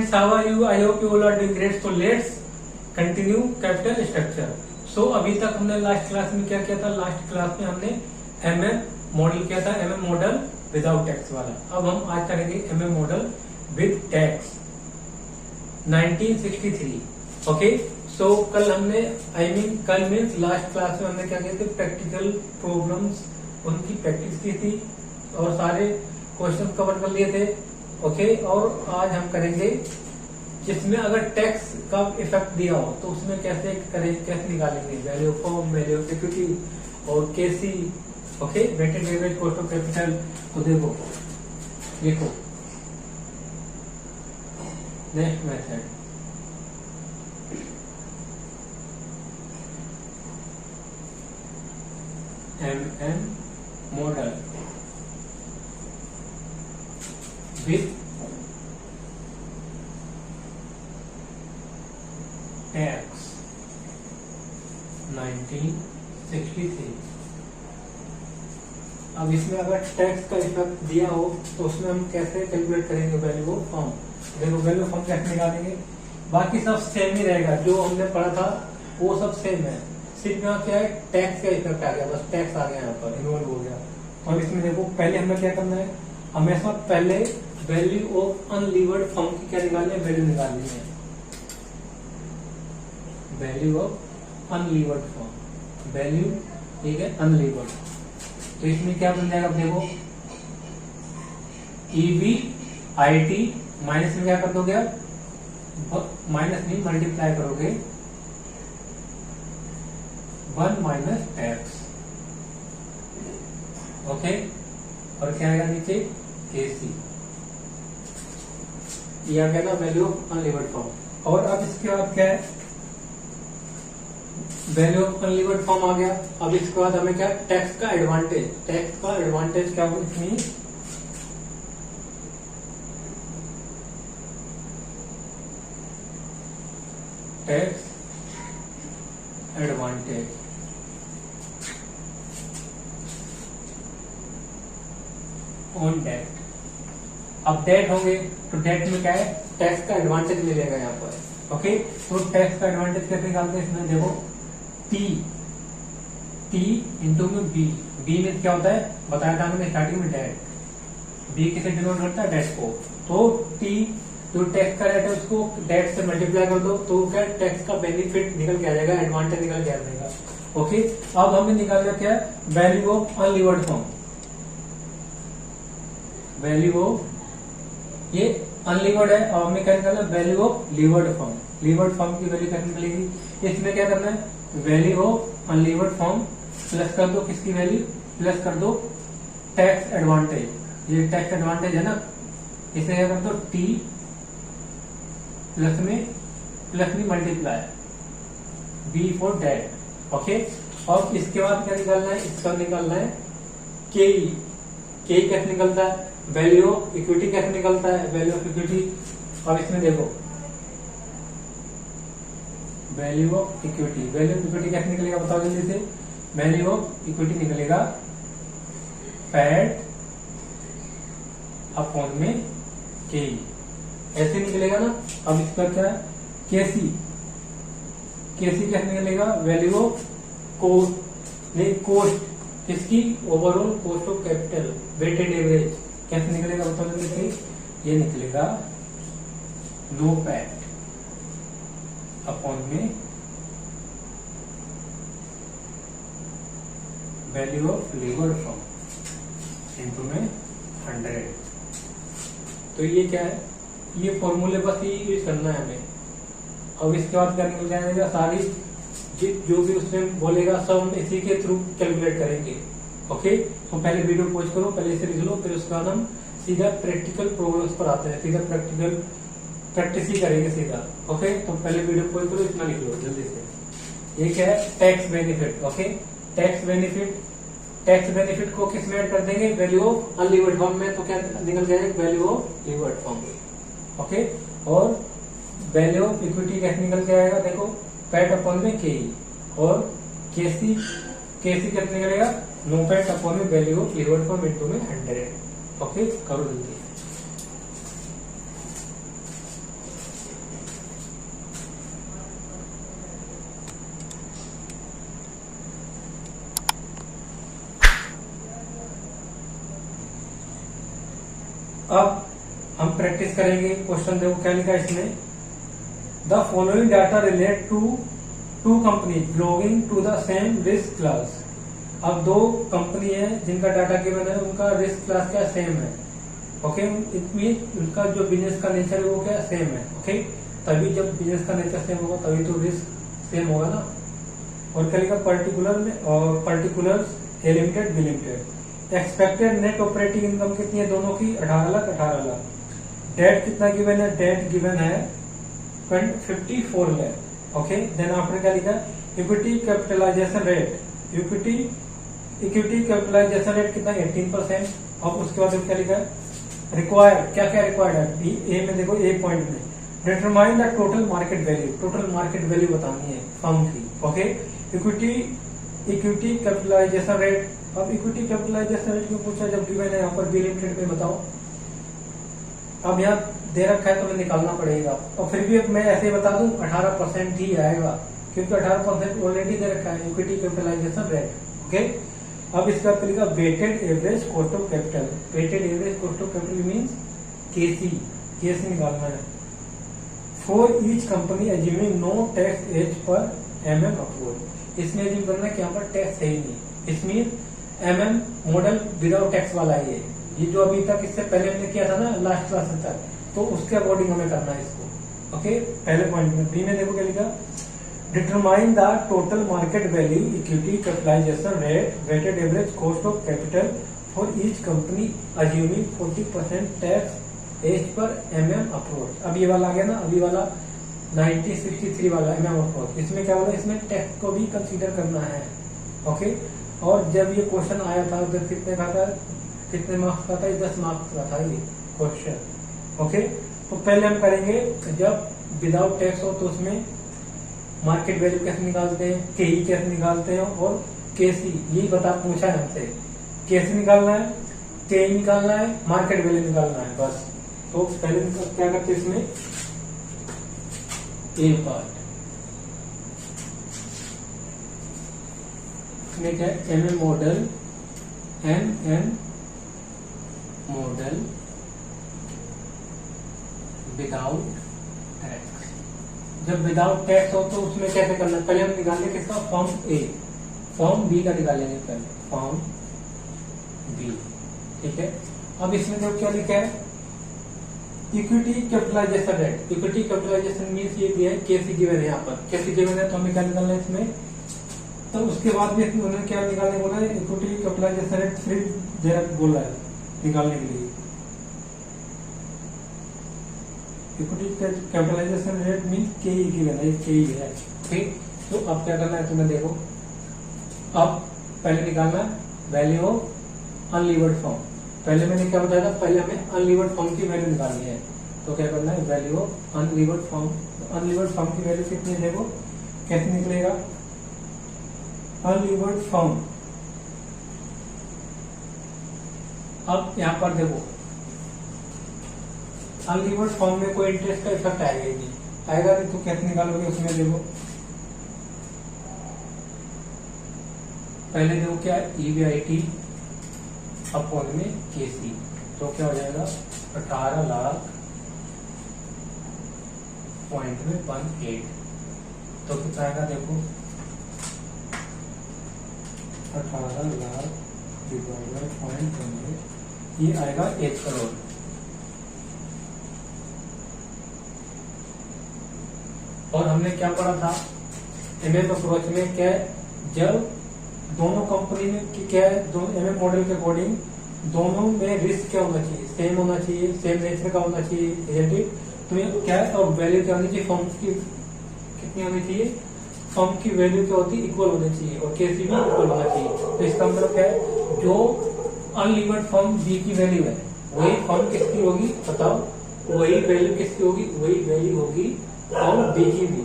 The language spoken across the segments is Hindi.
Friends, how are you? I hope you all are doing great. So let's continue capital structure. So अभी तक हमने लास्ट क्लास में क्या किया था? लास्ट क्लास में हमने एमएम मॉडल किया था, एमएम मॉडल विदाउट टैक्स वाला. अब हम आज करेंगे MM model with tax 1963. Okay. So कल हमने कल मीन्स लास्ट क्लास में हमने क्या किया था? प्रैक्टिकल प्रॉब्लम्स उनकी प्रैक्टिस की थी और सारे क्वेश्चन कवर कर लिए थे. ओके. और आज हम करेंगे जिसमें अगर टैक्स का इफेक्ट दिया हो तो उसमें कैसे निकालेंगे value of firm, value of equity और KC. Okay. Weighted average cost of capital. तो देखो next method MM model with tax 1963. अब इसमें अगर टैक्स का इफेक्ट दिया हो तो उसमें हम कैसे कैलकुलेट करेंगे वैल्यू ऑफ फर्म. देखो वैल्यू ऑफ फर्म कैसे निकालेंगे? बाकी सब सेम ही रहेगा, जो हमने पढ़ा था वो सब सेम है. सिर्फ यहाँ क्या है? टैक्स का इफेक्ट आ गया, बस टैक्स आ गया यहाँ पर इन्वॉल्व हो गया. और इसमें देखो पहले हमें क्या करना है? हमेशा पहले वैल्यू ऑफ अनलीवर्ड फर्म की क्या निकालनी है? वैल्यू निकालनी है. Value of unlevered firm, value ठीक है अनलीवर्ड. तो इसमें क्या बन जाएगा? देखो EBIT माइनस में क्या कर दोगे? माइनस नहीं मल्टीप्लाई करोगे 1 माइनस टैक्स. ओके. और क्या आएगा नीचे? KC. ये आ गया ना वैल्यू ऑफ अनलीवर्ड फर्म. और अब इसके बाद क्या है? वैल्यू ऑफ अनलीवर्ड फर्म आ गया. अब इसके बाद हमें क्या? टैक्स का एडवांटेज. टैक्स का एडवांटेज क्या होगा? इसमें टैक्स एडवांटेज ऑन डेट. अब डेट होंगे तो डेट में क्या है? टैक्स का एडवांटेज मिलेगा यहाँ पर. ओके. तो टैक्स का एडवांटेज कैसे निकालते हैं? इसमें देखो T इंटू में B में क्या होता है? बताया था हमने स्टार्टिंग में डेट. B किसे डिनोट करता है? डेट को. तो T जो टैक्स का रेट है उसको डेट से मल्टीप्लाई कर दो तो क्या टैक्स का बेनिफिट निकल के आ जाएगा, एडवांटेज निकल के आ जाएगा. ओके. अब हमें निकालना क्या है? Value of unlevered firm. Value of ये अनलीवर्ड है और हमें क्या निकालना? Value of levered firm. Levered firm की वैल्यू कैसे निकलेगी? इसमें क्या करना है? Value of unlevered firm plus कर दो किसकी वैल्यू? प्लस कर दो टैक्स एडवांटेज. ये टैक्स एडवांटेज है ना, इसे क्या कर दो? T प्लस में multiply B for debt. Okay. और इसके बाद क्या निकालना है? इसका निकालना है KE. KE कैसे निकलता है? वैल्यू ऑफ इक्विटी कैसे निकलता है? Value of equity. अब इसमें देखो value of equity. Value of equity कैसे निकलेगा? बताओ जल्दी से. वैल्यू ऑफ इक्विटी निकलेगा पैड अपॉन में KE. ऐसे निकलेगा ना. अब इसका क्या है? KC कैसे निकलेगा? वैल्यू ऑफ कोस्ट किसकी? Overall cost of capital weighted average. कैसे निकलेगा? बताओ जल्दी से. ये निकलेगा नो पैड अपॉन में value of levered firm into में 100. तो ये क्या है? ये फॉर्मूले बस ये यूज करना है हमें. अब इसके बाद क्या निकल जाएगा? सारी जो भी उसमें बोलेगा सब हम इसी के थ्रू कैलकुलेट करेंगे. ओके. तो पहले वीडियो पॉज करो, पहले इसे लिख लो, फिर उसके बाद हम सीधा प्रैक्टिकल प्रॉब्लम्स पर आते हैं. सीधा प्रैक्टिकल प्रैक्टिस ही करेंगे सीधा. ओके. तो पहले वीडियो पॉज करो, इतना लिख लो जल्दी से. ये क्या है? Tax benefit. Okay. Tax benefit को किस में ऐड कर देंगे? वैल्यू ऑफ अनलीवर्ड फर्म में. तो क्या निकल जाएगा? Value of levered firm. Okay. और वैल्यू ऑफ इक्विटी कैसे निकल के आएगा? देखो पैट अपॉन में KE और KC कैसे निकलेगा? नो पैट अपॉन में value of levered firm into में 100. ओके. करो जल्दी. अब हम प्रैक्टिस करेंगे। क्वेश्चन देखो क्या लिखा है इसमें, the following data relate to two company belonging to the same risk class. अब दो कंपनी है जिनका डाटा गिवन है, उनका रिस्क क्लास क्या सेम है। ओके, इट मीन उनका जो बिजनेस का नेचर है वो क्या सेम है। ओके, तभी जब बिजनेस का नेचर सेम होगा तभी तो रिस्क सेम होगा ना। और क्या लिखा, पर्टिकुलर में और particulars A limited B limited. Expected net operating income कितनी है दोनों की, 18 लाख 18 लाख। डेट कितना गिवन है, डेट गिवन है 54 लाख। ओके, देन आपने क्या लिखा, equity capitalisation rate, equity capitalisation rate कितना 18%। और उसके बाद क्या लिखा है, रिक्वायर्ड, क्या क्या रिक्वायर्ड है ए में, देखो ए पॉइंट में determine the total market value, total market value बतानी है फर्म की। Okay, equity capitalisation rate. अब इक्विटी कैपिटलाइजेशन रेट क्यों पूछा, जब गिवन है यहाँ पर बी लिमिटेड पे बताओ। अब यहाँ दे रखा है तो हमें निकालना पड़ेगा, और फिर भी मैं ऐसे बता दूं 18% ही आएगा, क्योंकि 18% ऑलरेडी दे रखा है इक्विटी कैपिटलाइजेशन रेट। ओके, अब इसका लिखा weighted average cost of capital. Weighted average cost of capital means KC निकालना है। For each company assuming no tax as per MM approve. इसमें एज्यूम करना है कि यहाँ पर टैक्स है ही नहीं, इसमें MM मॉडल विदाउट टैक्स वाला है ये जो अभी तक इससे पहले हमने किया था ना लास्ट क्लास तक, तो उसके अकॉर्डिंग हमें करना है इसको। ओके, पहले पॉइंट में बी में देखो क्या लिखा, determine the total market value equity capitalisation rate weighted average cost of capital for each company assuming 40% tax as per MM approach. अब ये वाला आ गया ना, अभी वाला 1963 वाला MM अप्रोच। इसमें क्या बोला, इसमें टैक्स को भी कंसीडर करना है। ओके, और जब ये क्वेश्चन आया था उधर कितने का था, कितने मार्क्स का था, 10 मार्क्स का था ये क्वेश्चन। ओके, तो पहले हम करेंगे जब विदाउट टैक्स हो तो उसमें मार्केट वैल्यू कैसे निकालते हैं, केई कैसे निकालते हैं, और केसी यही बता पूछा है हमसे, कैसे निकालना है, केई निकालना है, मार्केट वैल्यू निकालना है बस। तो पहले क्या करते हैं इसमें ए पार्ट में क्या है, MM model, MM model without tax. जब विदाउट टैक्स हो तो उसमें कैसे करना है, पहले हम निकालेंगे किसका, फॉर्म ए, फॉर्म बी का निकालेंगे पहले, फॉर्म बी। ठीक है, अब इसमें जो क्या लिखा है, equity capitalisation rate. Equity capitalisation means ये दिया है, केसी गिवन है यहाँ पर, केसी गिवन है तो हमें क्या निकालना है इसमें। तो उसके बाद भी उन्होंने क्या निकालने बोला है, इक्विटी कैपिटलाइजेशन रेट फिर बोला है निकालने के लिए। इक्विटी कैपिटलाइजेशन रेट मीन केई गिवन है, केई है। ठीक, तो अब क्या करना है तुम्हें, देखो अब पहले निकालना वैल्यू ऑफ अनलीवर्ड फॉर्म। पहले मैंने क्या बताया था, पहले हमें अनलीवर्ड फॉर्म की वैल्यू निकालनी है। तो क्या करना है, value of unlevered form. Unlevered firm की वैल्यू कितनी है, देखो कैसे निकलेगा, अनलीवर्ड फॉर्म। अब यहाँ पर देखो अनलीवर्ड फॉर्म में कोई इंटरेस्ट का इफेक्ट आएगा ही नहीं, आएगा नहीं तो कैसे निकालोगे उसमें, देखो पहले देखो क्या EBIT अपॉन में KC, तो क्या हो जाएगा 18 लाख पॉइंट में 18, तो कितना आएगा देखो 18 लाख डिवाइडेड पॉइंट 18, ये आएगा 1 करोड़। और हमने क्या पढ़ा था MM अप्रोच में, क्या जब दोनों कंपनी में क्या है, MM मॉडल के अकॉर्डिंग दोनों में रिस्क क्या होना चाहिए, सेम होना चाहिए, सेम नेचर का होना चाहिए। तो ये क्या है, और वैल्यू क्या होनी चाहिए, फर्म की कितनी होनी चाहिए, फर्म की वैल्यू क्या होती है, इक्वल होनी चाहिए, और KC भी इक्वल होना चाहिए। तो इसका मतलब क्या है, जो अनलीवर्ड फर्म बी की वैल्यू है वही फर्म किसकी होगी, बताओ, वही वैल्यू किसकी होगी, वही वैल्यू होगी फर्म बी की भी,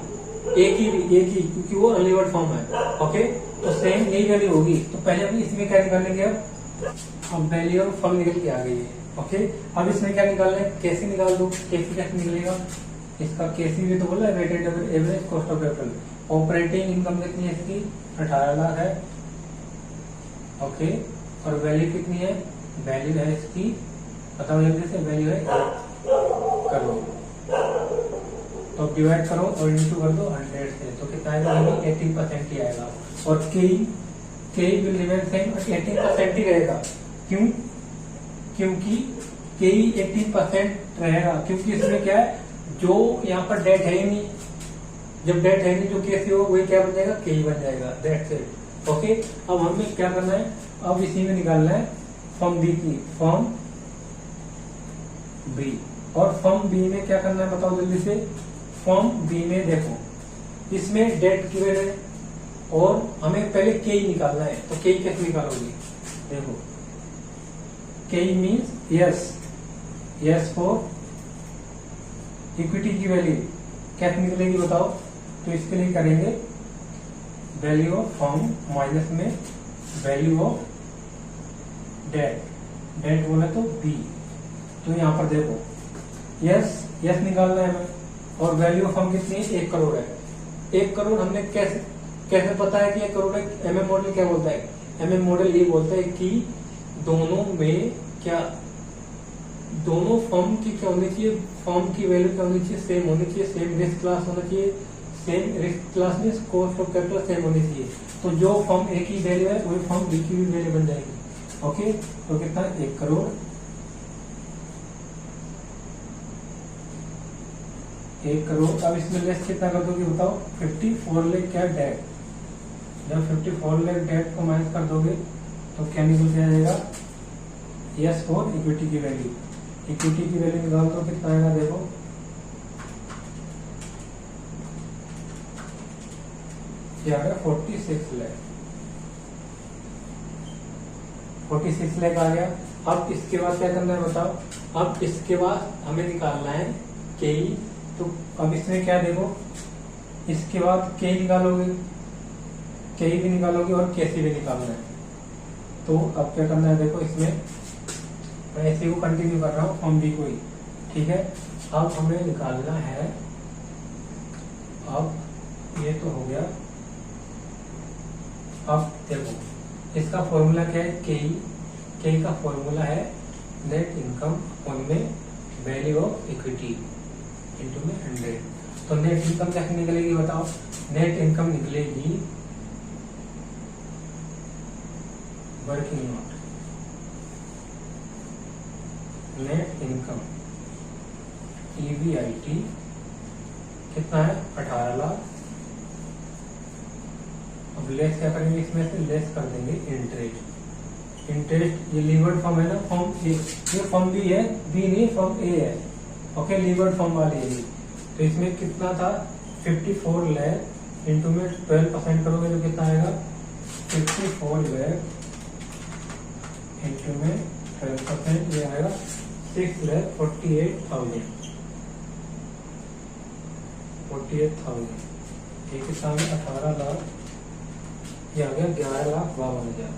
ए की भी, ए की, क्योंकि वो अनलीवर्ड फर्म है। ओके, तो सेम यही वैल्यू होगी। तो पहले हम इसमें क्या निकालेंगे, अब वैल्यू ऑफ फर्म निकल के आ गई है। ओके, अब इसमें क्या निकालना है, केसी निकाल दो। केसी कैसे निकलेगा, इसका केसी भी तो बोला है, weighted average cost of capital. Operating income कितनी है इसकी, 18 लाख है। ओके, और वैल्यू कितनी है, वैल्यू है इसकी बताओ जल्दी से, वैल्यू है 1 करोड़। तो डिवाइड करो और इंटू कर दो 100 से, तो कितना आएगा, 18% ही आएगा। और के विल रिमेन सेम, 18% ही रहेगा। क्यों? क्योंकि के 18% रहेगा, क्योंकि इसमें क्या है, जो यहाँ पर डेट है ही नहीं, जब डेट है नहीं जो केसी हो वही क्या बन जाएगा, के ही बन जाएगा। That's it. ओके, अब हमें क्या करना है, अब इसी में निकालना है फॉर्म बी की, फॉर्म बी। और फॉर्म बी में क्या करना है बताओ जल्दी से। फॉर्म बी में देखो, इसमें डेट की वैल्यू है और हमें पहले के ही निकालना है। तो के कैसे निकालोगे, देखो के means yes, yes for equity की वैल्यू कैसे निकलेगी बताओ। तो इसके लिए करेंगे वैल्यू ऑफ फॉर्म माइनस में वैल्यू ऑफ डेट, डेट बोला तो बी। तो यहाँ पर देखो यस, यस निकालना है हमें, और वैल्यू ऑफ फॉर्म कितनी है, 1 करोड़ है। 1 करोड़ हमने कैसे पता है कि 1 करोड़ है। एमएम मॉडल क्या बोलता है, एमएम मॉडल ये बोलता है कि दोनों में क्या, दोनों फॉर्म की क्या होनी चाहिए, फॉर्म की वैल्यू क्या होनी चाहिए, सेम होनी चाहिए, सेम रिस्क क्लास होना चाहिए, सेम रिस्क क्लास में कॉस्ट ऑफ कैपिटल सेम होनी चाहिए। तो जो फॉर्म ए की वैल्यू है वही फॉर्म बी की भी वैल्यू बन जाएगी। ओके, तो कितना 1 करोड़, 1 करोड़। अब इसमें लेस कितना कर दोगे बताओ, 54 लाख क्या डेट। जब 54 लाख डेट को माइनस कर दोगे तो क्या निकल के आ जाएगा, यस फॉर इक्विटी की वैल्यू। इक्विटी की वैल्यू निकाल दो, कितना आएगा देखो, क्या है 46 लाख, 46 लाख आ गया। अब इसके बाद क्या करना है बताओ, अब इसके बाद हमें निकालना है के। तो अब इसमें क्या देखो, इसके बाद के निकालोगे, के भी निकालोगे और केसी भी निकालना है। तो अब क्या करना है देखो, इसमें मैं ऐसे को कंटिन्यू कर रहा हूँ फॉर्म बी को ही, ठीक है। अब हमें निकालना है, अब ये तो हो गया। अब देखो इसका फॉर्मूला क्या है, के का फॉर्मूला है नेट इनकम अपॉन में वैल्यू ऑफ इक्विटी इंटू में 100। तो नेट इनकम कैसे निकलेगी बताओ, नेट इनकम निकलेगी working note, net income EBIT कितना है 18 लाख। अब लेस क्या करेंगे, इसमें से लेस कर देंगे इंटरेस्ट। इंटरेस्ट ये लीवर्ड फॉर्म है ना, फॉर्म ए, ये फॉर्म बी है, बी नहीं फॉर्म ए है। ओके, लीवर्ड फॉर्म वाली है। तो इसमें कितना था 54 लाख इंटू में 12% करोगे तो कितना आएगा 54 लाख इंटू में 12%, ये आएगा 6,48,000। ये कितना 18 लाख, ये आ गया 11,52,000।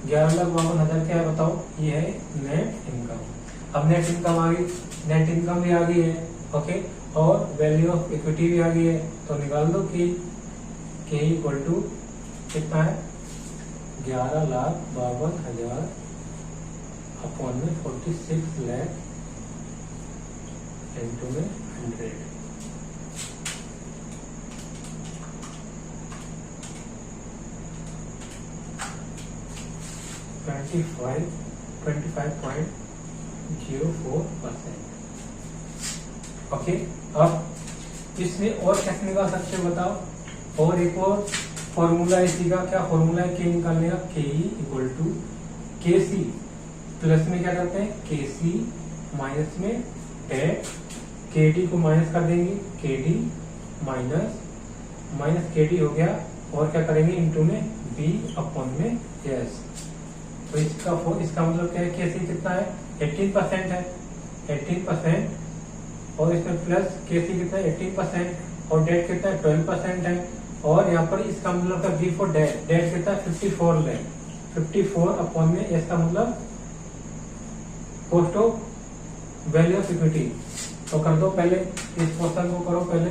11,52,000 क्या है बताओ, ये है नेट इनकम। अब नेट इनकम आ गई, नेट इनकम भी आ गई है। ओके, और वैल्यू ऑफ इक्विटी भी आ गई है। तो निकाल दो कि के इक्वल टू कितना है 11,52,000 अपॉन में 46 लाख इंटू में 100। ओके, अब इसमें और कैसे निकाल सकते हो बताओ। और एक और फॉर्मूला इसी का, क्या फॉर्मूला है के निकालने का, के इक्वल टू के सी प्लस में क्या करते हैं के सी माइनस में डेट, के डी को माइनस कर देंगे, के डी माइनस के डी हो गया, और क्या करेंगे इंटू में बी अपॉन में एस। तो इसका मतलब क्या है, केसी कितना है 18% है, 18%, और इसमें प्लस केसी कितना है 18%, और डेट कितना है 12% है। और यहाँ पर इसका मतलब का बी फॉर डेट, डेट कितना है 54 लाख, 54 अपॉन में एस का मतलब cost of value of equity. तो कर दो पहले इस क्वेश्चन को करो, पहले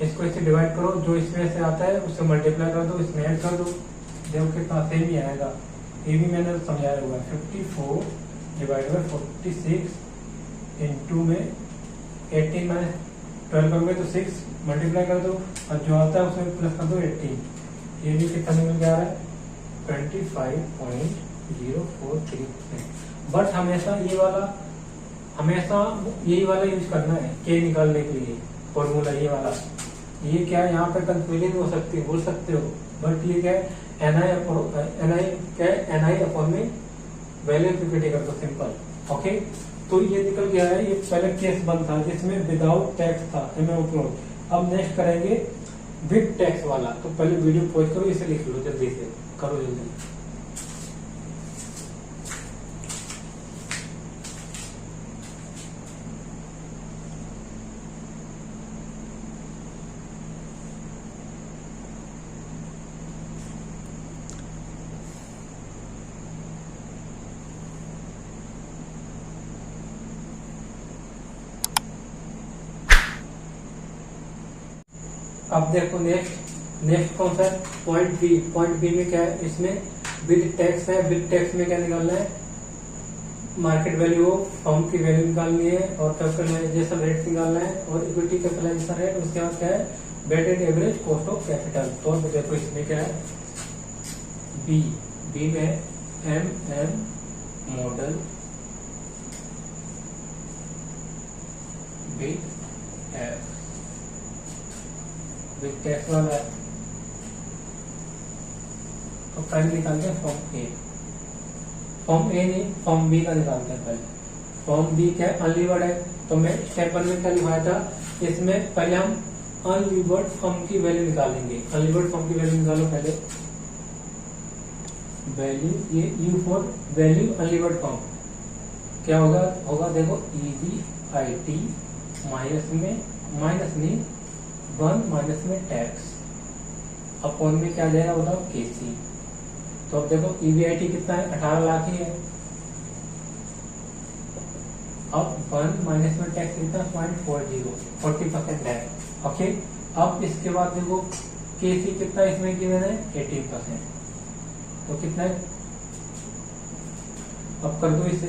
इसको इससे डिवाइड करो, जो इसमें से आता है उससे मल्टीप्लाई कर दो, इसमें ऐड कर दो, देखो कितना सेम ही आएगा। ये भी मैंने समझाया हुआ है। 54 डिवाइड बाई 46 इंटू में 18 माइनस 12 करोगे तो 6 मल्टीप्लाई कर दो और जो आता है उसमें प्लस कर दो 18। ये भी कितना निकल के आ रहा है 25.043%। बट हमेशा यही वाला यूज करना है के निकालने के लिए फॉर्मूला ये वाला। ये क्या है यहाँ पे कंफ्यूजन हो सकती है, बोल सकते हो, बट ये क्या है एनआई क्या है एनआई अपॉन में वैल्यू इक्विटी कर दो सिंपल। ओके, तो ये निकल गया है। ये पहले केस वन था जिसमें विदाउट टैक्स था अपलोड। अब नेक्स्ट करेंगे विद टैक्स वाला। तो पहले वीडियो पॉज करो, इसे लिख लो जल्दी से, करो जल्दी। अब देखो नेक्स्ट कौन सा है पॉइंट बी। पॉइंट बी में क्या है, इसमें विद टैक्स है। विद टैक्स में क्या निकालना है मार्केट वैल्यू ऑफ फर्म की वैल्यू निकालनी है और कैपिटलाइजेशन रेट निकालना है और इक्विटी कैपिटलाइजेशन रेट। उसके बाद क्या है weighted average cost of capital. तो देखो इसमें क्या है बी में एम मॉडल विद टैक्स वाला है। तो पहले निकालते हैं फॉर्म ए नहीं फॉर्म बी का निकालते हैं पहले। फॉर्म बी क्या है अनलीवर्ड है। तो मैं स्टेप 1 में क्या लिखवाया था, इसमें पहले हम अनलीवर्ड फॉर्म की वैल्यू निकालेंगे। अनलीवर्ड फॉर्म की वैल्यू निकालो पहले। वैल्यू ये you for value unlevered form क्या होगा देखो EBIT माइनस में 1 माइनस में टैक्स अपॉन में क्या जाएगा बताओ KC। तो अब देखो EBIT कितना है 18 लाख ही है। अब 1 माइनस में टैक्स कितना 0.40 है। ओके, अब इसके बाद देखो KC कितना इसमें गिवन है 18%। तो कितना है अब कर दो इसे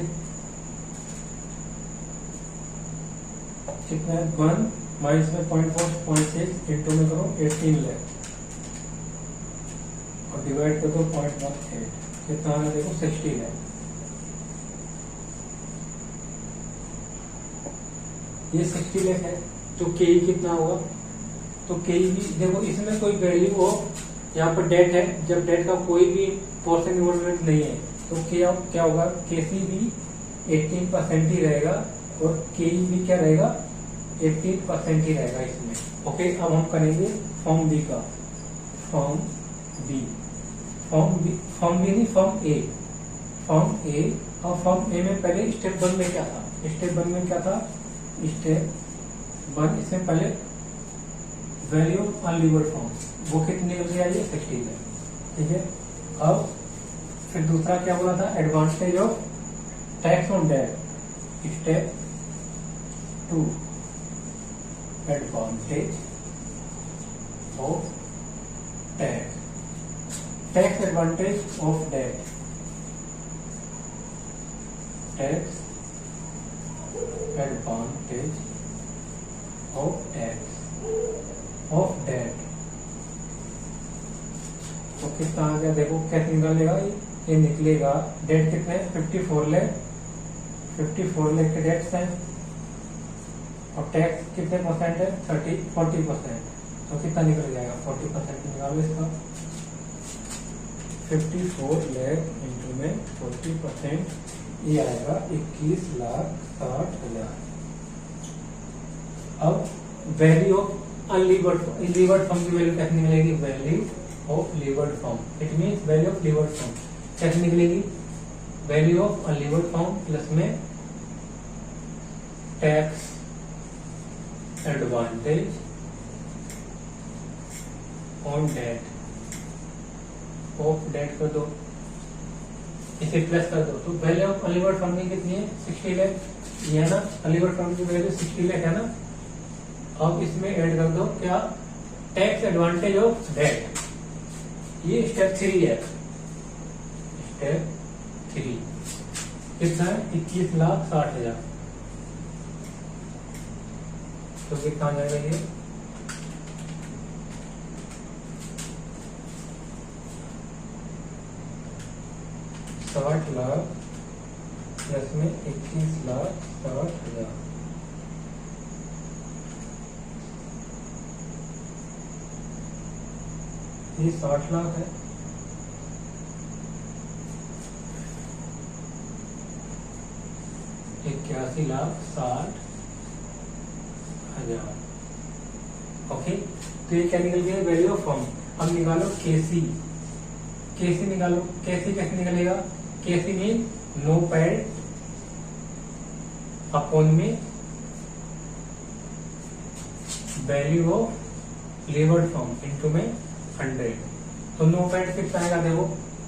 कितना है 1 माइनस में 0.6 इंटू में करो 18 लाख और डिवाइड कर दो 0.18 कितना है देखो 60 लाख। ये 60 लाख है। तो KE कितना होगा, तो KE भी देखो इसमें कोई वैल्यू हो, यहाँ पर डेट है, जब डेट का कोई भी पोर्शन इन्वॉल्वमेंट नहीं है तो क्या होगा KC भी 18% ही रहेगा और KE भी क्या रहेगा 18% ही रहेगा इसमें। ओके, अब हम करेंगे फॉर्म बी का। फॉर्म बी नहीं फॉर्म ए। और फॉर्म ए में पहले स्टेप 1 में क्या था, स्टेप 1 इसमें पहले वैल्यू ऑफ अनलीवर्ड फॉर्म वो कितनी निकल के आई है 60 है। ठीक है, अब फिर दूसरा क्या बोला था advantage of tax on debt. Step 2 advantage of tax advantage of debt. Tax advantage of debt. तो कितना आ गया देखो कैसे निकलेगा ये निकलेगा डेट कितने 54 लाख के डेट्स हैं और टैक्स कितने परसेंट है 40%। तो कितना निकल जाएगा 40% निकालो इसका 54 लाख इंटू में 40% ये आएगा 21,60,000। अब वैल्यू ऑफ अनलीवर्ड फॉर्म की वैल्यू कैसे निकलेगी value of levered firm. It means value of levered firm कैसे निकलेगी value of unlevered firm plus में tax advantage on debt of debt कर दो इसे प्लस कर दो। तो वैल्यू ऑफ अनलीवर्ड फॉर्म की कितनी है 60 लाख ये है ना। अनलीवर्ड फॉर्म की वैल्यू 60 लाख है ना। अब इसमें ऐड कर दो क्या टैक्स एडवांटेज ऑफ डेट। ये स्टेप 3 है। स्टेप 3 कितना है 21,60,000। तो कितना आ जाएगा ये 60 लाख प्लस में 21,60,000। ये 60 लाख है। इक्यासी लाख 60,000। ओके, तो ये क्या निकल गया वैल्यू ऑफ फर्म। अब निकालो केसी। केसी निकालो, केसी कैसे निकलेगा? केसी मीन नो पैड अपॉन में value of levered firm into में 100। तो नो पैड कितना आएगा देखो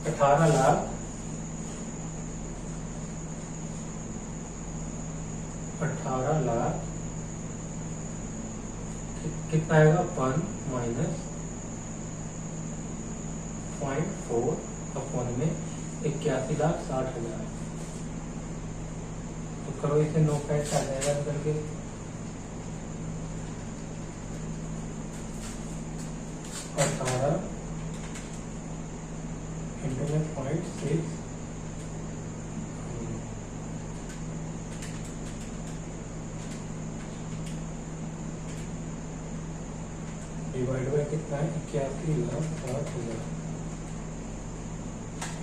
18 लाख 18 लाख कितना आएगा 1 माइनस 0.4 अपॉन में 81,60,000। तो करो इसे नो पैड आ जाएगा करके 18 इंटू में 0.6 डिवाइड बाय कितना है 81,60,000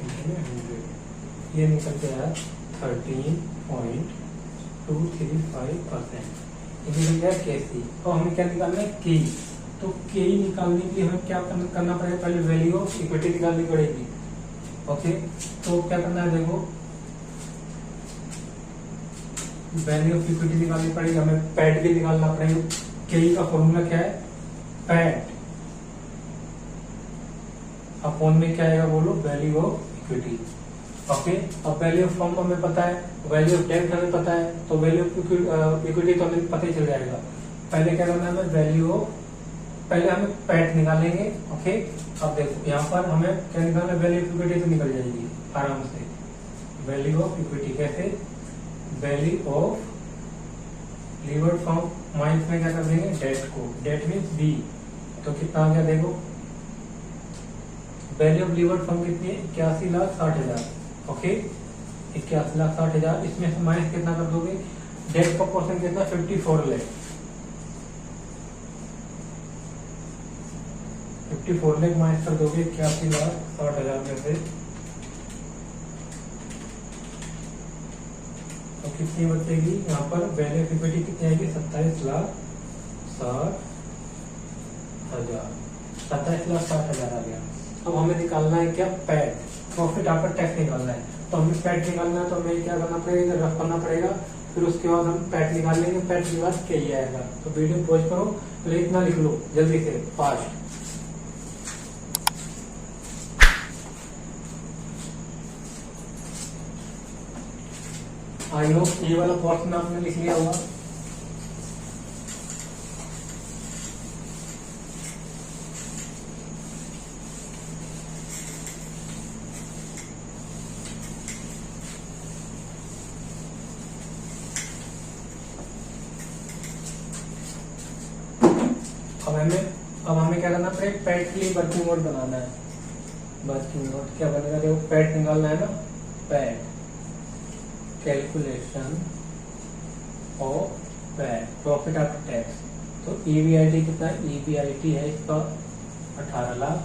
इंटू में 100। ये निकल के आया 13.235%। ये निकल गया केसी। और हमें क्या निकालना है के। तो के निकालने के लिए हमें क्या करना पड़ेगा? पहले वैल्यू ऑफ इक्विटी निकालनी पड़ेगी। ओके, तो क्या करना है देखो वैल्यू ऑफ इक्विटी निकालनी पड़ेगी, हमें पैट भी निकालना पड़ेगा। के का फॉर्मूला क्या है? पैट अपॉन में क्या आएगा बोलो? Value of equity. ओके, अब वैल्यू ऑफ फर्म हमें पता है, वैल्यू ऑफ डेट हमें पता है, तो वैल्यू ऑफ इक्विटी तो हमें पता ही चल जाएगा। पहले क्या करना है हमें वैल्यू ऑफ, पहले हमें पैट निकालेंगे। ओके, अब देखो यहाँ पर हमें क्या निकालना है? वैल्यू ऑफ इक्विटी तो निकल जाएगी आराम से। वैल्यू ऑफ इक्विटी कैसे? Value of levered firm minus में क्या कर देंगे? डेट को। Debt means B. तो कितना आ गया देखो वैल्यू ऑफ लीवर्ड फर्म कितनी है? 81,60,000। ओके, 81,60,000। इसमें से माइनस कितना कर दोगे? डेट का पोर्शन कितना? 54 लाख। 54 लाख माइनस कर दोगे 81,60,000 में से, तो कितनी बचेगी? यहाँ पर वैल्यू ऑफ इक्विटी कितनी आएगी? 27,60,000। 27,60,000 आ गया। अब हमें निकालना है क्या? पैट, प्रॉफिट आफ्टर टैक्स निकालना है। तो हमें पैट निकालना है, तो हमें क्या करना पड़ेगा? रफ करना पड़ेगा। फिर उसके बाद हम पैट निकाल लेंगे। पैट के बाद क्या ही आएगा। तो वीडियो पॉज करो, पहले इतना लिख लो जल्दी से फास्ट। आई नो ये वाला पोर्शन आपने लिख लिया होगा। अब हमें क्या करना पड़ेगा? पैट के लिए वर्किंग नोट बनाना है। वर्किंग नोट क्या बनेगा? देखो पैट निकालना है ना, PAT calculation of PAT profit after tax. तो ईबीआईटी कितना है? ईबीआईटी है इसका 18 लाख।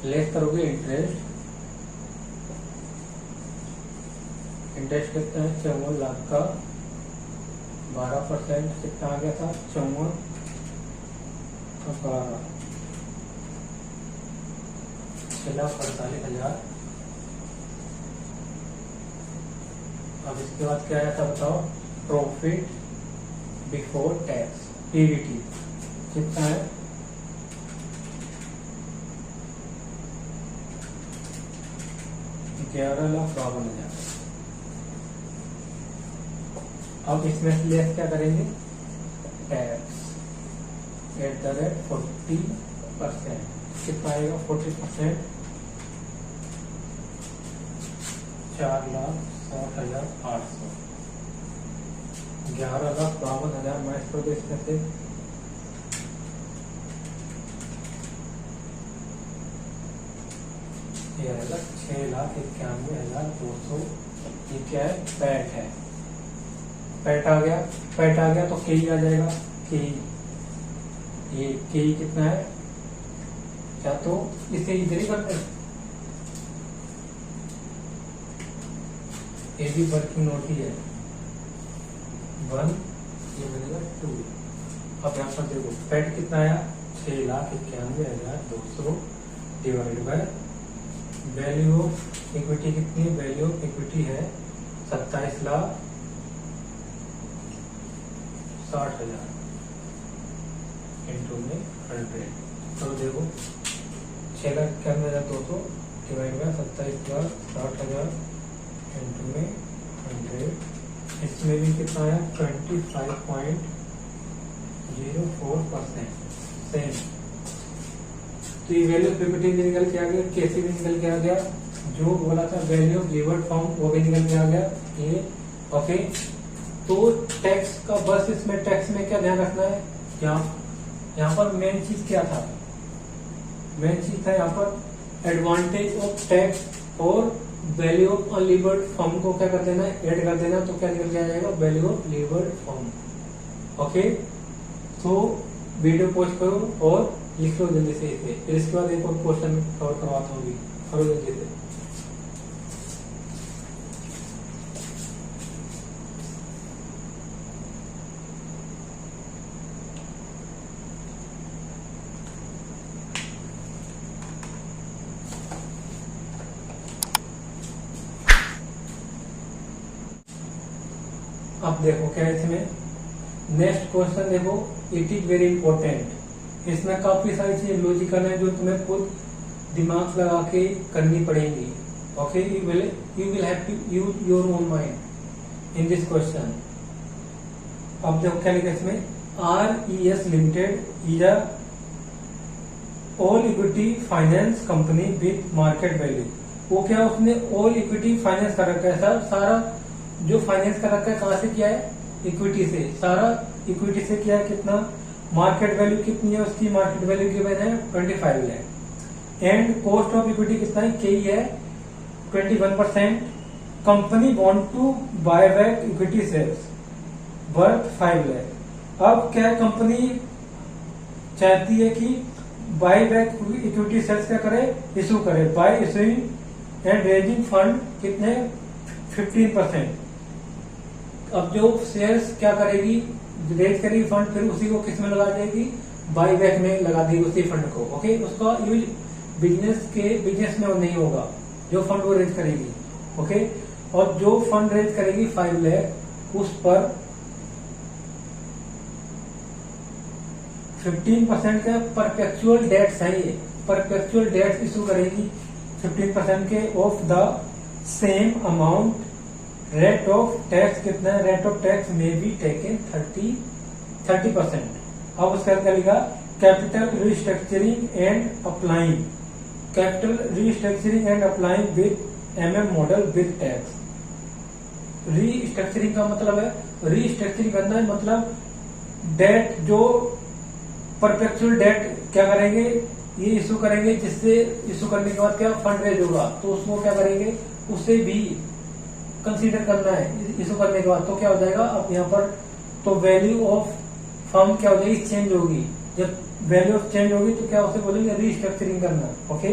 लेस करोगे इंटरेस्ट, इंटरेस्ट कितना है? 54 लाख का 12% कितना आ गया था? 54 6,48,000। अब इसके बाद क्या आया था बताओ? प्रॉफिट बिफोर टैक्स पीबीटी कितना है? 11,52,000। अब इसमें से लेस क्या करेंगे? Tax at the rate 40%। कितना आएगा? 40% 4,60,800, 11,52,000 माइनस कर दो इसमें से। ये आएगा 6,91,200। ये क्या है? पैट है। पैट आ गया, पैट आ गया तो के आ जाएगा। के ये के कितना है? क्या तो इसे इधर ही करते हैं, ये भी वर्किंग नोट ही है। 1 ये बनेगा 2। अब यहाँ पर देखो पैट कितना आया? 6,91,200 divide by value of equity कितनी है? वैल्यू ऑफ इक्विटी है 27,60,000 इंटू में 100। तो देखो 6,91,200 डिवाइड बाय 27,60,000 इंटू में 100। इसमें भी कितना आया? 25.04%। सेम। तो ये वैल्यू ऑफ इक्विटी भी निकल के आ गया, कैसे भी निकल के आ गया, जो बोला था वैल्यू ऑफ लीवर्ड फॉर्म वो भी निकल के आ गया ये। ओके, तो टैक्स का बस इसमें टैक्स में क्या ध्यान रखना है? यहाँ पर मेन चीज क्या था? मेन चीज था यहाँ पर एडवांटेज ऑफ टैक्स और वैल्यू ऑफ अनलीवर्ड फॉर्म को क्या कर देना है? ऐड कर देना। तो क्या निकल के आ जाएगा? Value of levered firm. Okay, तो वीडियो पॉज करो और लिख लो जल्दी से इसे, फिर इसके बाद एक और क्वेश्चन कवर करवाता हूँ। करो जल्दी से। अब देखो क्या है इसमें, नेक्स्ट क्वेश्चन देखो, इट इज वेरी इंपॉर्टेंट। इसमें काफी सारी चीजें लॉजिकल है जो तुम्हें खुद दिमाग लगा के करनी पड़ेंगी। Okay, you will have to use your own mind in this question. अब देखो क्या लिखा इसमें, RES limited is a all equity finance company with market value. वो क्या, उसने ऑल इक्विटी फाइनेंस कर रखा है। सारा जो फाइनेंस कर रखा है कहाँ से किया है? इक्विटी से। सारा इक्विटी से किया है। कितना? मार्केट वैल्यू कितनी है उसकी? मार्केट वैल्यू गिवन है 25 lakh. And cost of equity कितना है? के है 21%। Company want to buy back equity shares worth 5 lakh. अब क्या है, कंपनी चाहती है कि बाय बैक इक्विटी शेयर्स क्या करे? इशू करे। Bye issuing and raising fund कितने? 15%। अब जो शेयर्स क्या करेगी? रेज करेगी फंड, फिर उसी को किस में लगा देगी? बाई बैक में लगा देगी उसी फंड को। ओके, उसका यूज बिजनेस में नहीं होगा जो फंड वो रेज करेगी। ओके, और जो फंड रेज करेगी 5 लाख, उस पर 15% का परपेचुअल डेट्स है। ये परपेचुअल डेट्स इशू करेगी 15% के of the same amount. Rate of tax कितना है? रेट ऑफ टैक्स में बी टेकन 30%। अब उसका क्या लिखा? Capital restructuring and applying. Capital restructuring and applying with MM model with tax. Restructuring का मतलब है, रीस्ट्रक्चरिंग करना है मतलब डेट, जो परपेचुअल डेट क्या करेंगे? ये इशू करेंगे, जिससे इशू करने के बाद क्या फंड रेज होगा, तो उसको क्या करेंगे? उससे भी कंसीडर करना है इशू करने के बाद। तो क्या हो जाएगा अब यहाँ पर, तो वैल्यू ऑफ फर्म क्या हो जाएगी? चेंज होगी। जब वैल्यू ऑफ चेंज होगी तो क्या उसे बोलेंगे? रीस्ट्रक्चरिंग करना। ओके,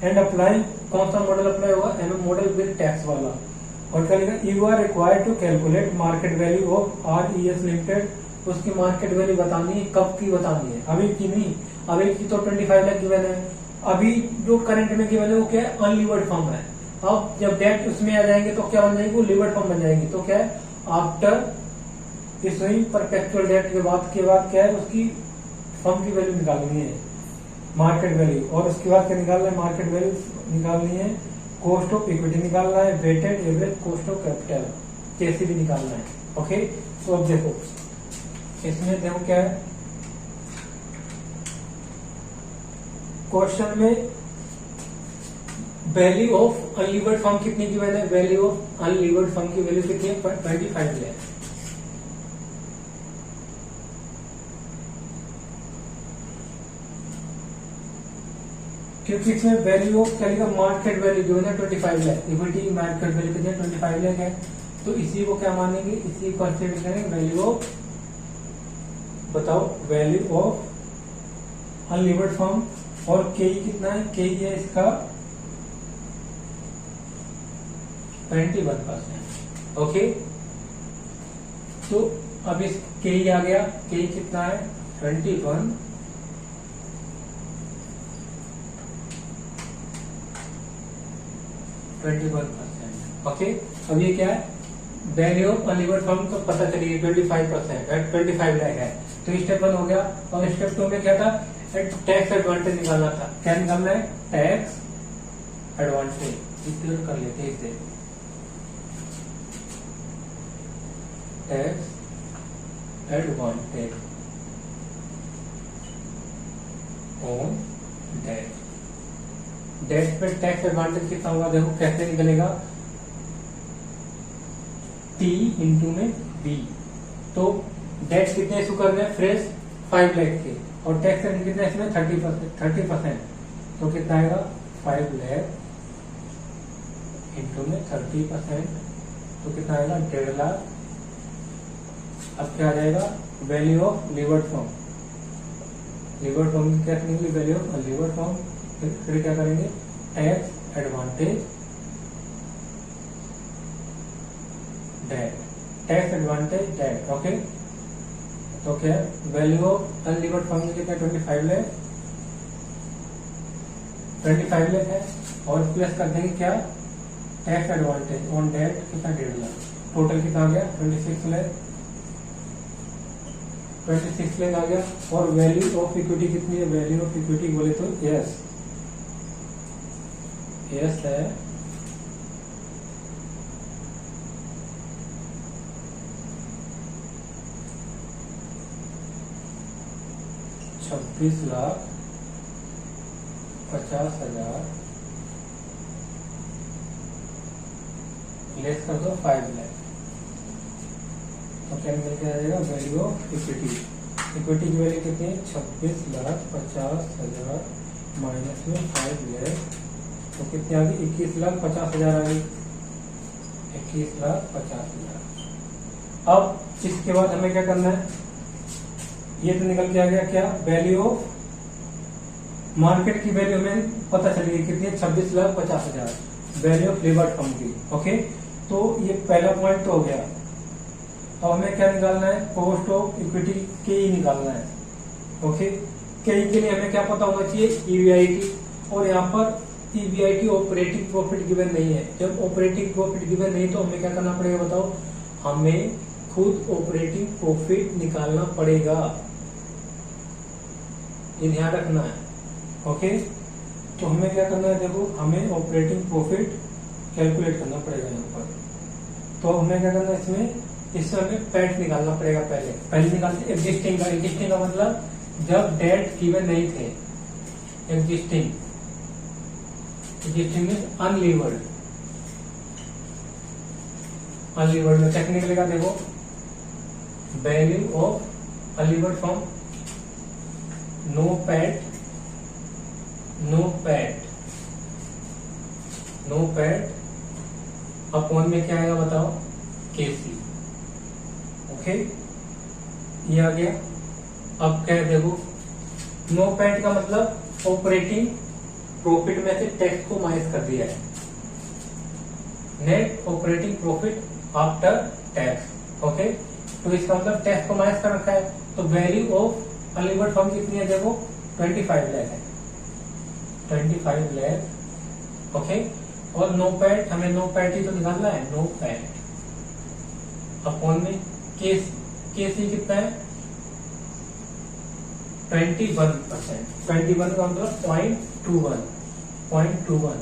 एंड अप्लाई, कौन सा मॉडल अप्लाई होगा? MM मॉडल विद टैक्स वाला। और क्या लिखा? You are required to calculate market value of RES limited. उसकी मार्केट वैल्यू बतानी है, कब की बतानी है? अभी की नहीं, अभी की तो 25 लाख गिवन है। अभी जो करंट में गिवन है वो क्या है? अनलीवर्ड फर्म है। अब जब डेट उसमें आ जाएंगे तो क्या बन जाएगी? वो लीवर्ड फर्म बन जाएगी। तो क्या है? आफ्टर इशूइंग परपेचुअल डेट के बाद क्या है? उसकी फर्म की वैल्यू निकालनी है, मार्केट वैल्यू। और उसके बाद क्या निकालना है? मार्केट वैल्यू निकालनी है, कॉस्ट ऑफ इक्विटी निकालना है, weighted average cost of capital कैसे भी निकालना है। ओके, तो अब देखो इसमें देखो क्या है, क्वेश्चन में वैल्यू ऑफ अनलीवर्ड फॉर्म कितनी की वैल्यू है? वैल्यू ऑफ अनलीवर्ड फॉर्म की वैल्यू कितनी है? 25 है। क्योंकि इसमें वैल्यू ऑफ क्या लिखा? मार्केट वैल्यू जो है ना 25 है, इक्विटी मार्केट वैल्यू कितनी है? 25 है। तो इसी को क्या मानेंगे? इसी को कंसीडर करेंगे वैल्यू ऑफ, बताओ वैल्यू ऑफ अनलीवर्ड फॉर्म। और के कितना है? के है इसका 21%। ओके, तो अब इस के आ गया, के कितना है? 21 21%। ओके, अब ये क्या है? वैल्यू ऑफ अनलीवर्ड फॉर्म को पता चलेगी 25%, 25 लाख है। तो स्टेप 1 हो गया। और स्टेप 2 में क्या था? टैक्स एडवांटेज निकालना था। क्या निकालना है? Tax advantage. क्लियर कर लेते हैं इसे। Tax advantage on debt. Debt पे टैक्स एडवांटेज कितना होगा? देखो कैसे निकलेगा? टी इंटू में बी। तो डेट कितने इशू कर रहे हैं? फ्रेश 5 लाख के, और टैक्स रेट कितना इसमें? 30%। तो कितना आएगा? 5 लाख इंटू में 30%, तो कितना आएगा? 1.5 लाख। अब क्या आ जाएगा? Value of levered firm. Levered firm की क्या निकली? Value of levered firm. फिर क्या करेंगे? Tax advantage debt. Tax advantage debt. Okay, तो क्या वैल्यू ऑफ अनलीवर्ड फॉर्म में कितना? 25 लाख। 25 लाख है, और प्लस कर देंगे क्या? टैक्स एडवांटेज ऑन डेट कितना? 1.5 लाख। टोटल कितना आ गया? 26 लाख। 26 लाख आ गया। और वैल्यू ऑफ इक्विटी कितनी है? वैल्यू ऑफ इक्विटी बोले तो यस है 26,50,000 लेस कर दो 5 लाख। तो क्या मिल के आ जाएगा? Value of equity. इक्विटी की वैल्यू कितनी है? 26,50,000 माइनस में 5 लाख, तो कितनी आ गई? 21,50,000 आ गई। 21,50,000। अब इसके बाद हमें क्या करना है? ये तो निकल के आ गया क्या? वैल्यू ऑफ मार्केट की वैल्यू हमें पता चली कितनी है? 26,50,000 वैल्यू ऑफ लीवर्ड फॉर्म की। ओके, तो ये पहला पॉइंट तो हो गया। अब हमें क्या निकालना है? कॉस्ट ऑफ इक्विटी के ही निकालना है। ओके, के लिए हमें क्या पता होना चाहिए? ईबीआईटी। और यहाँ पर ईबीआईटी ऑपरेटिंग प्रॉफिट गिवन नहीं है। जब ऑपरेटिंग प्रॉफिट गिवन नहीं तो हमें क्या करना पड़ेगा? बताओ, हमें खुद ऑपरेटिंग प्रॉफिट निकालना पड़ेगा। ये ध्यान रखना है। ओके, तो हमें क्या करना है? देखो, हमें ऑपरेटिंग प्रॉफिट कैलकुलेट करना पड़ेगा यहाँ पर। तो हमें क्या करना है? इसमें हमें पैट निकालना पड़ेगा। पहले निकालते एग्जिस्टिंग का। एग्जिस्टिंग का मतलब जब डेट गिवन नहीं थे। Existing mean unlevered. अनलीवर्ड में क्या निकलेगा? देखो, value of unlevered firm NOPAT upon में क्या आएगा? बताओ, केसी। ओके, ये आ गया। अब क्या है? देखो, नो पैट का मतलब ऑपरेटिंग प्रॉफिट में से टैक्स को माइनस कर दिया है। Net operating profit after tax. Okay, तो इसका मतलब टैक्स को माइनस कर रखा है। तो वैल्यू ऑफ अनलीवर्ड फॉर्म कितनी है? देखो, 25 लाख है। 25 लाख। ओके, और नो पैट, हमें नो पैट ही तो निकालना है। नो पैट अपॉन में केसी कितना है? 21%। 21 का मतलब 0.21।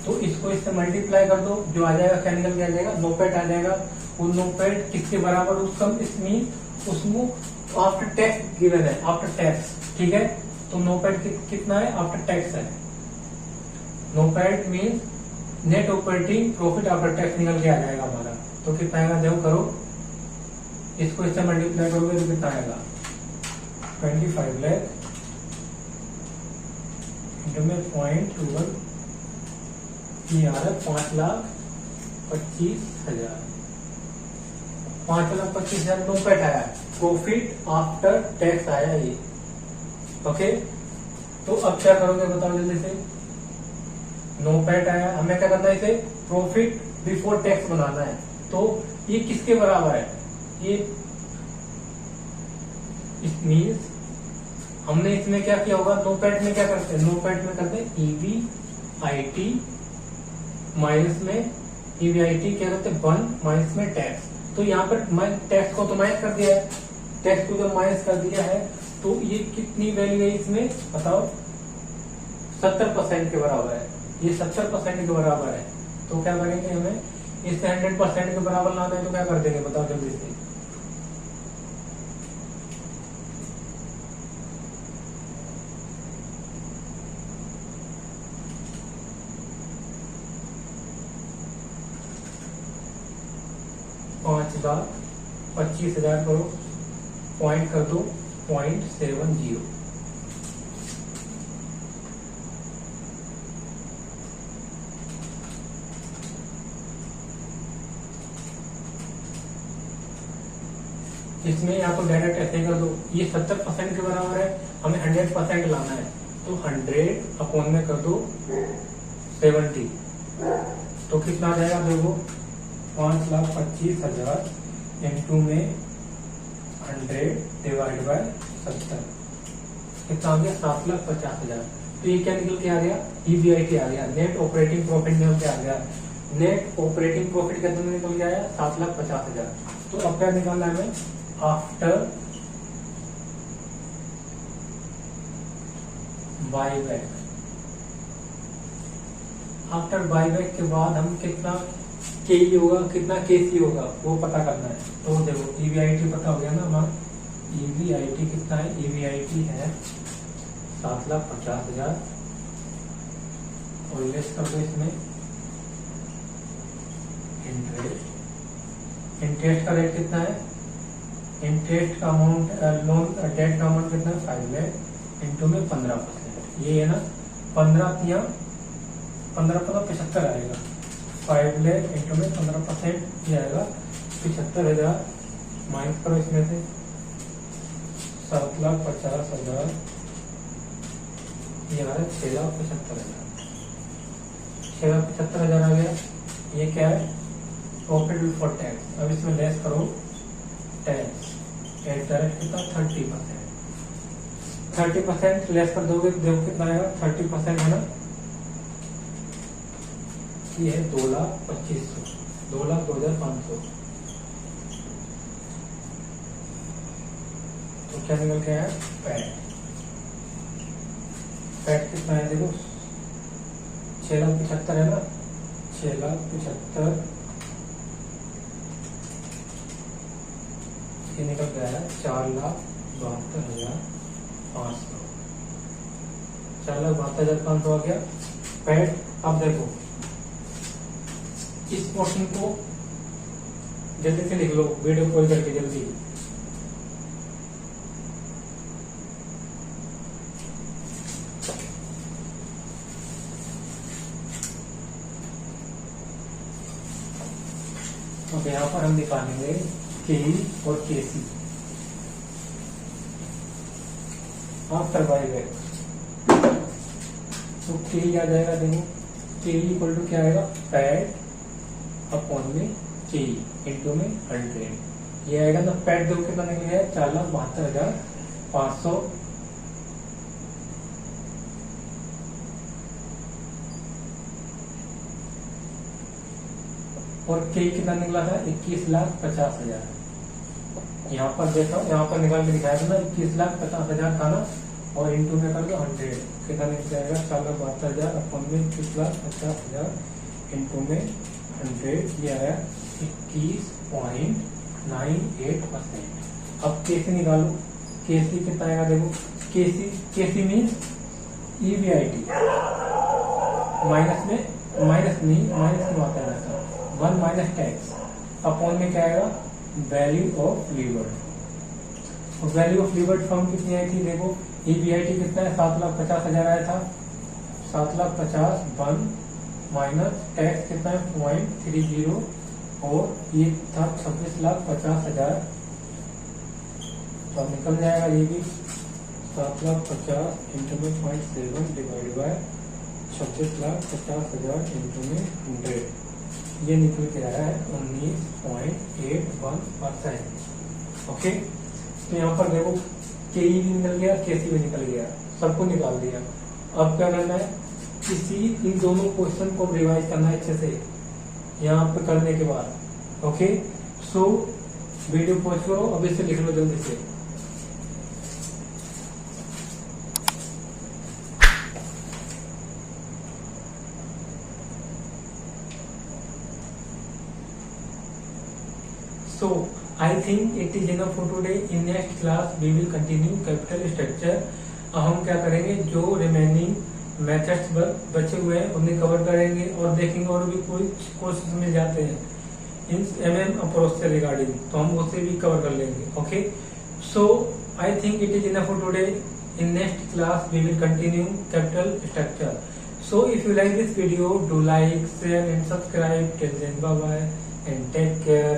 तो इसको इससे मल्टीप्लाई कर दो, जो आ जाएगा क्या निकल के आ जाएगा? नो पैट आ जाएगा। वो नो पैट किसके बराबर? उसमें आफ्टर टैक्स गिवन है। आफ्टर टैक्स, ठीक है। तो नो पैट कितना है? आफ्टर टैक्स है। NOPAT mean net operating profit after tax निकल के आ जाएगा हमारा। तो कितना आएगा देखो करो, इसको इससे मल्टीप्लाई करोगे तो कितना आएगा 25 लाख इंटू में 0.21, ये आ रहा है 5,25,000। 5,25,000 नोपैट आया, प्रॉफिट आफ्टर टैक्स आया ये। ओके, तो अब क्या करोगे बताओ जल्दी से। नोपैट आया, हमें क्या करना है, इसे प्रॉफिट बिफोर टैक्स बनाना है। तो ये किसके बराबर है, ये इट मीन्स हमने इसमें क्या किया होगा, नोपैट में क्या करते हैं, नोपैट में करते हैं ईवीआईटी माइनस में ईवीआईटी क्या करते हैं 1 माइनस में टैक्स। तो यहाँ पर टैक्स को तो माइनस कर दिया है, टैक्स को जब माइनस कर दिया है तो ये कितनी वैल्यू है इसमें बताओ, 70% के बराबर है, ये 70% के बराबर है। तो क्या करेंगे, हमें इसे 100% के बराबर लाना है, तो क्या कर देंगे बताओ जल्दी से। $5,25,000 करो, पॉइंट कर दो 0.70। इसमें या तो डायरेक्ट ऐसे कर दो, ये 70% के बराबर है, हमें 100% लाना है, तो 100 अपॉन में कर दो 70। तो कितना आ जाएगा देखो, 5,25,000 इंटू में 100 डिवाइड बाय 70, कितना आ गया 7,50,000। तो ये क्या निकल के आ गया, ईवीआईटी आ गया, नेट ऑपरेटिंग प्रॉफिट निकल के आ गया। नेट ऑपरेटिंग प्रॉफिट कितना निकल के आया 7,50,000। तो अब क्या निकालना है हमें, आफ्टर बाईबैक, आफ्टर बाईबैक के बाद हम कितना केई होगा, कितना केसी होगा वो पता करना है। तो देखो ईवीआईटी पता हो गया ना हमारा, ईवीआईटी कितना है, ईवीआईटी है 7,50,000 और लेस कर दो इसमें इंटरेस्ट। इंटरेस्ट का रेट कितना है, इंटरेस्ट का अमाउंट, लोन डेट का अमाउंट कितना है 5 लाख इंटू में 15%, ये है ना 15 75 आएगा, 5 लाख इंटू में 15% ये आएगा 75,000, माइनस करो इसमें से 7,50,000, ये आ रहा है 6,75,000, 6,75,000 आ गया। ये क्या है, प्रॉफिट बिफोर टैक्स। अब इसमें लेस करो टैक्स, डायरेक्ट कितना 30% लेस कर दोगे तो देखो कितना आएगा, 30% है ना, ये है 2,25,000, 2,02,500। तो क्या निकल के आया, पैट कितना है देखो 6,75,000 है ना, 6,75,000 ये निकल गया है 4,72,500, 4,72,500 आ गया पैट। अब देखो इस पोर्शन को जल्दी से लिख लो, वीडियो कॉल करके जल्दी। तो यहाँ पर हम निकालेंगे के और केसी आफ्टर बाईबैक। तो के आ जाएगा देखो, के इक्वल टू क्या आएगा, पैट अपॉन में के इंटू में 100, ये आएगा ना। पैट देखो कितना निकल गया 4,72,500, और के कितना निकला था 21,50,000। यहाँ पर देखो, यहाँ पर निकाल के दिखाया था ना 21,50,000 था ना, और इंटू में कर दो 100, कितना निकल जाएगा 4,72,000 अपन में 21,50,000 इंटू में 100, ये आया 21.98%। अब केसी निकालो, केसी कितना आएगा देखो, केसी मीन्स ईवीआईटी, माइनस में माइनस में आता है 1 माइनस टैक्स अपॉन में क्या आएगा value of levered. Value of levered firm कितनी आई थी देखो, EBIT कितना है 7,50,000 आया था, 7,50,000 1 माइनस टैक्स कितना है 0.30 और ये था 26,50,000, तो अब निकल जाएगा ये भी 7,50,000 इंटू में 0.7 डिवाइड बाय 26,50,000 इंटू में 100, ये निकल के आया है 19.81%। ओके, तो यहाँ पर देखो KE भी निकल गया, KC भी निकल गया, सबको निकाल दिया। अब क्या करना है, इन दोनों क्वेश्चन को रिवाइज करना है अच्छे से यहाँ पर करने के बाद। ओके, सो वीडियो पॉज करो, अब इसे लिख लो जल्दी से। So I think it is enough for today. In next class we will continue capital structure. हम क्या करेंगे, जो रिमेनिंग मेथड्स बचे हुए हैं उन्हें कवर करेंगे और देखेंगे और भी कुछ कोर्सेज मिल जाते हैं इन MM अप्रोच से रिगार्डिंग, तो हम उसे भी कवर कर लेंगे। Okay, so I think it is enough for today. In next class we will continue capital structure. So if you like this video, do like, share and subscribe. Till then, bye bye and take care.